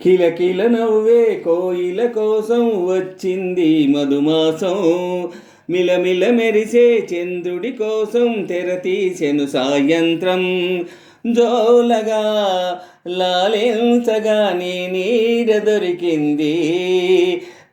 కిలకిల నవ్వే కోయిల కోసం వచ్చింది మధుమాసం. మిలమిల మెరిసే చంద్రుడి కోసం తెరతీసెను సాయంత్రం. జోలగా లాలించగా నీ నీడ దొరికింది.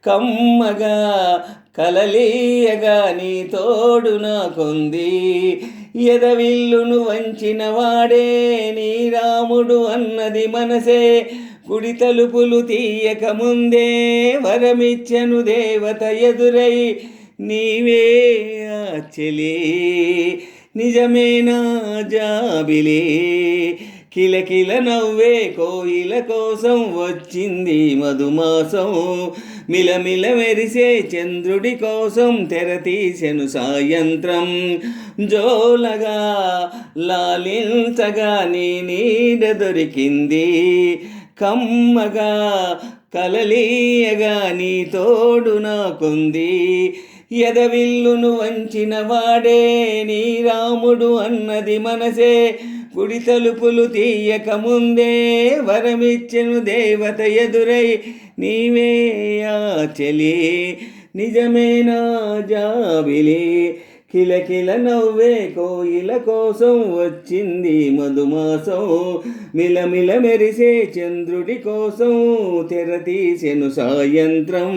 కమ్మగా కలలీయగా నీ తోడు నాకుంది. ఎదవిల్లును వంచిన వాడే నీ రాముడు అన్నది మనసే. కుడి తలుపులు తీయక ముందే వరమిచ్చెను దేవత ఎదురై. నీవే ఆ చెలి నిజమేనా జాబిలి. కిలకిల నవ్వే కోయిల కోసం వచ్చింది మధుమాసం. మిలమిల మెరిసే చంద్రుడి కోసం తెరతీసెను సాయంత్రం. జోలగా లాలించగా నీ నీడ దొరికింది. కమ్మగా కలలీయగా నీ తోడు నాకుంది. ఎదవిల్లును వంచిన వాడే నీ రాముడు అన్నది మనసే. గుడి తలుపులు తీయక ముందే వరమిచ్చెను దేవత ఎదురై. నీవే ఆ చెలి నిజమేనా జాబిలి. కిలకిల నవ్వే కోయిల కోసం వచ్చింది మధుమాసం. మిలమిల మెరిసే చంద్రుడి కోసం తెరతీసెను సాయంత్రం.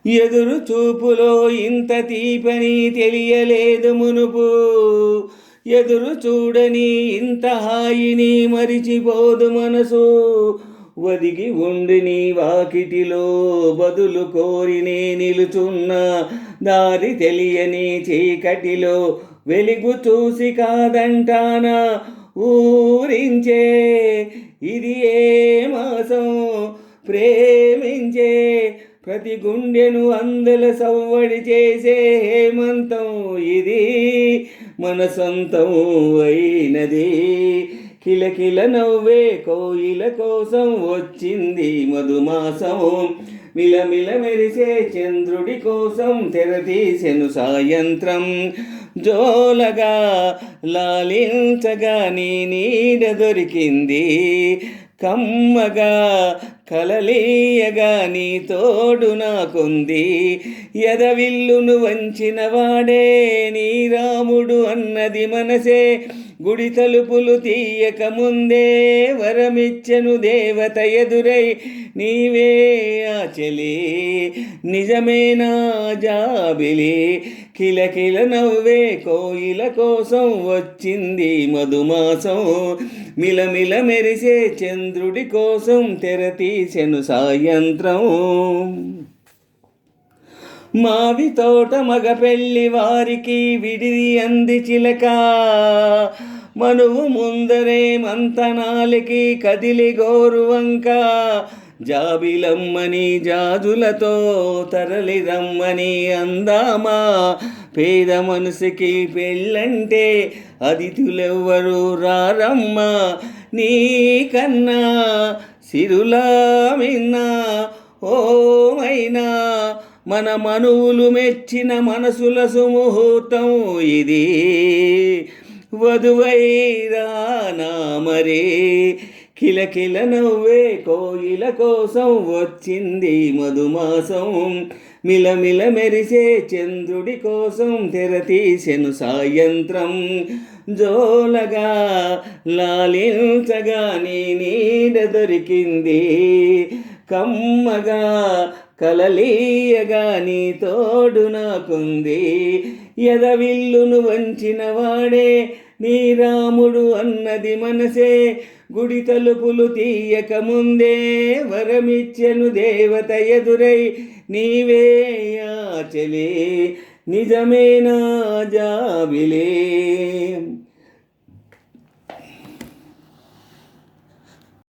ఎదురు చూపులో ఇంత తీపని తెలియలేదు మునుపు. ఎదురు చూడని ఇంత హాయిని మరిచిపోదు మనసు. ఒదిగి ఉండి నీ వాకిటిలో బదులు కోరి నే నిలుచున్నా. దారి తెలియని చీకటిలో వెలుగు చూసి కాదంటానా. ఊరించే ఇది ఏ మాసం. ప్రేమించే ప్రతి గుండెను అందల సవ్వడి చేసే హేమంతం ఇది మన సొంతం అయినది. కిలకిల నవ్వే కోయిల కోసం వచ్చింది మధుమాసం. మిలమిల మెరిసే చంద్రుడి కోసం తెరతీసెను సాయంత్రం. జోలగా లాలించగా నీ నీడ దొరికింది. కమ్మగా కలలీయగా నీ తోడు నాకుంది. ఎదవిల్లును వంచిన వాడే నీ రాముడు అన్నది మనసే. గుడి తలుపులు తీయక ముందే వరమిచ్చెను దేవత ఎదురై. నీవే ఆ చెలి నిజమేనా జాబిలి. కిలకిల నవ్వే కోయిల కోసం వచ్చింది మధుమాసం. మిలమిల మెరిసే చంద్రుడి కోసం తెరతీసెను సాయంత్రం. మావి తోట మగ పెళ్ళి వారికి విడిది అంది చిలక. మనువు ముందరే మంతనాలికి కదిలి గోరువంక. జాబిలమ్మని జాజులతో తరలి రమ్మని అందామా. పేద మనసుకి పెళ్ళంటే అతిథులెవ్వరు రారమ్మా. నీ కన్నా సిరులా మిన్నా ఓమైనా మన మనువులు మెచ్చిన మనసుల సుముహూర్తం ఇది. వధువైరానా మరి. కిలకిల నవ్వే కోయిల కోసం వచ్చింది మధుమాసం. మిలమిల మెరిసే చంద్రుడి కోసం తెరతీసెను సాయంత్రం. జోలగా లాలించగా నీ నీడ దొరికింది. కమ్మగా కలలీయగా నీ తోడు నాకుంది. ఎదవిల్లును వంచిన వాడే నీ రాముడు అన్నది మనసే. గుడి తలుపులు తీయక ముందే వరమిచ్చెను దేవత ఎదురై. నీవే ఆ చెలి నిజమేనా జాబిలి.